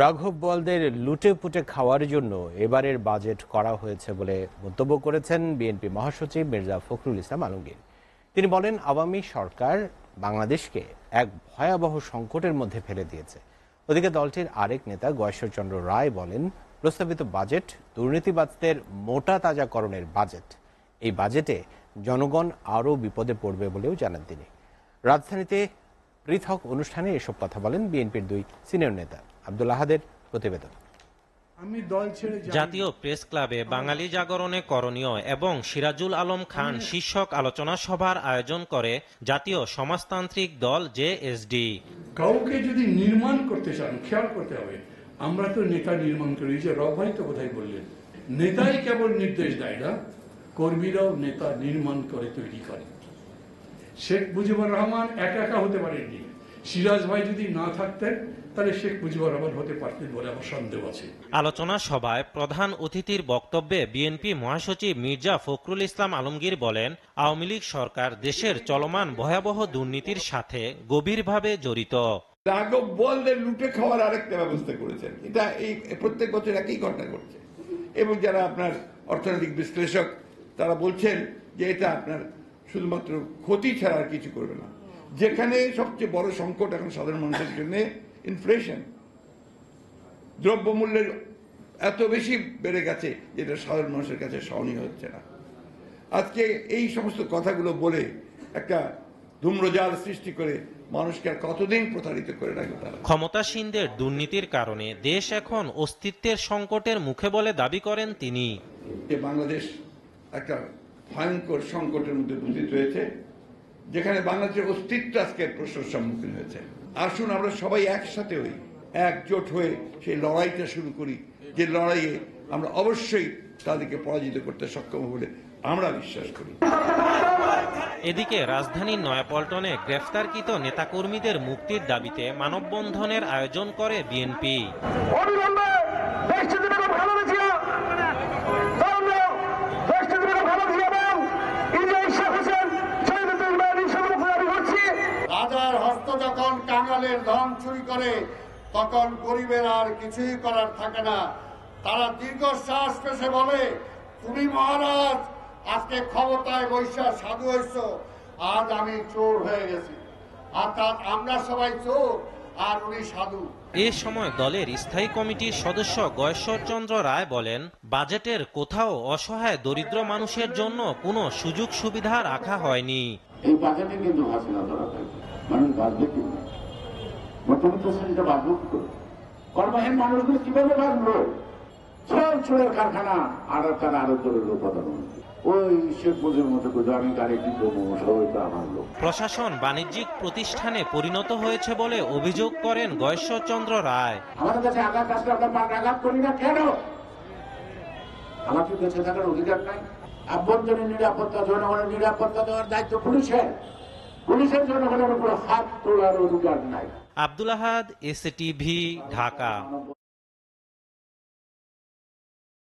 রাঘব বোয়ালদের লুটে পুটে খাওয়ার জন্য এবারের বাজেট করা হয়েছে বলে মন্তব্য করেছেন বিএনপি মহাসচিব মির্জা ফখরুল ইসলাম আলমগীর। তিনি বলেন, আওয়ামী সরকার বাংলাদেশকে এক ভয়াবহ সংকটের মধ্যে ফেলে দিয়েছে। ওদিকে দলটির আরেক নেতা গয়েশ্বরচন্দ্র রায় বলেন, প্রস্তাবিত বাজেট দুর্নীতিবাজদের মোটা তাজাকরণের বাজেট। এই বাজেটে জনগণ আরও বিপদে পড়বে বলেও জানান তিনি। রাজধানীতে পৃথক অনুষ্ঠানে এসব কথা বলেন বিএনপির দুই সিনিয়র নেতা। আব্দুল আহাদের প্রতিবেদন। জাতীয় প্রেস ক্লাবে বাঙালি জাগরণে করণীয় এবং সিরাজুল আলম খান শীর্ষক আলোচনা সভার আয়োজন করে জাতীয় সমাজতান্ত্রিক দল জেএসডি। কাউকে যদি নির্মাণ করতে চান, খেয়াল করতে হবে, আমরা তো নেতা নির্মাণ করি। যে রব ভাই তো কোথায় বললেন, নেতাই কেবল নির্দেশ দেয় না, কর্মীরাও নেতা নির্মাণ করে, তৈরি করে। শেখ মুজিবুর রহমান একা একা হতে পারেননি। সিরাজ ভাই যদি না থাকতেন তাহলে শেখ মুজিবুর রহমান হতে পারতেন বলে আমার সন্দেহ আছে। আলোচনা সভায় প্রধান অতিথির বক্তব্যে বিএনপি মহাসচিব মির্জা ফখরুল ইসলাম আলমগীর বলেন, আওয়ামী লীগ সরকার দেশের চলমান ভয়াবহ দুর্নীতির সাথে গভীরভাবে জড়িত। রাঘব বোয়ালদের লুটে খাওয়ার আরেকটা ব্যবস্থা করেছেন। এটা এই প্রত্যেক বছর একই ঘটনা ঘটছে এবং যারা আপনার অর্থনৈতিক বিশ্লেষক তারা বলছেন যে এটা আপনার শুধুমাত্র ক্ষতি ছাড়া আর কিছু করবে না। যেখানে সবচেয়ে বড় সংকট এখন সাধারণ মানুষের জন্য ইনফ্লেশন, দ্রব্যমূল্যের এত বেশি বেড়ে গেছে যেটা সাধারণ মানুষের কাছে সহনীয় হচ্ছে না। আজকে এই সমস্ত কথাগুলো বলে একটা ধূম্রজাল সৃষ্টি করে মানুষকে আর কতদিন প্রতারিত করে রাখবে তারা। ক্ষমতাসীনদের দুর্নীতির কারণে দেশ এখন অস্তিত্বের সংকটের মুখে বলে দাবি করেন তিনি। যে বাংলাদেশ একটা ভয়ঙ্কর সংকটের মধ্যে উপস্থিত হয়েছে, যেখানে বাংলাদেশের অস্তিত্ব আজকে প্রশ্নের সম্মুখীন হয়েছে। আসুন আমরা সবাই একসাথে হই, একজোট হয়ে সেই লড়াইটা শুরু করি, যে লড়াইয়ে আমরা অবশ্যই তাদেরকে পরাজিত করতে সক্ষম বলে আমরা বিশ্বাস করি। এদিকে রাজধানীর নয়াপল্টনে গ্রেফতারকৃত নেতাকর্মীদের মুক্তির দাবিতে মানববন্ধনের আয়োজন করে বিএনপি। রাজার হস্ত যখন কাঙালের ধন চুরি করে, তখন গরিবের আর কিছুই করার থাকে না। তারা দীর্ঘশ্বাস পেশে বলে, তুমি মহারাজ আজকে ক্ষমতায় বৈশা সাধু হয়েছ, আজ আমি চোর হয়ে গেছি। অর্থাৎ আমরা সবাই চোর আর উনি সাধু। এ সময় দলের স্থায়ী কমিটির সদস্য গয়েশ্বরচন্দ্র রায় বলেন, বাজেটের কোথাও অসহায় দরিদ্র মানুষের জন্য কোনো সুযোগ সুবিধা রাখা হয়নি। এই বাজেটে কিন্তু হাসিনা ধরা থাকবে, মানুষ বাঁচবে কি? মধ্যবিত্ত শ্রেণীটা বাঁচবো কি করে? কর্মহীন মানুষগুলো কিভাবে বাঁচলো? ছোড়ের কারখানা আর তারা আরো দলের প্রধানমন্ত্রী ওই শেখ মুজিবের মতো করে আমি গাড়ি কি করবো, সবাই তো আমার লোক। প্রশাসন বাণিজ্যিক প্রতিষ্ঠানে পরিণত হয়েছে বলে অভিযোগ করেন গয়েশ্বরচন্দ্র রায়। আমাদের কাছে আঘাত আসলে আমরা পাল্টা আঘাত করি না কেন? আমাকে বেঁচে থাকার অধিকার নাই? আভ্যন্তরীণ নিরাপত্তা, জনগণের নিরাপত্তা দেওয়ার দায়িত্ব পুলিশের। পুলিশের জনগণের উপর হাত তোলার অধিকার নাই। আব্দুল আহাদ, এসএটিভি, ঢাকা।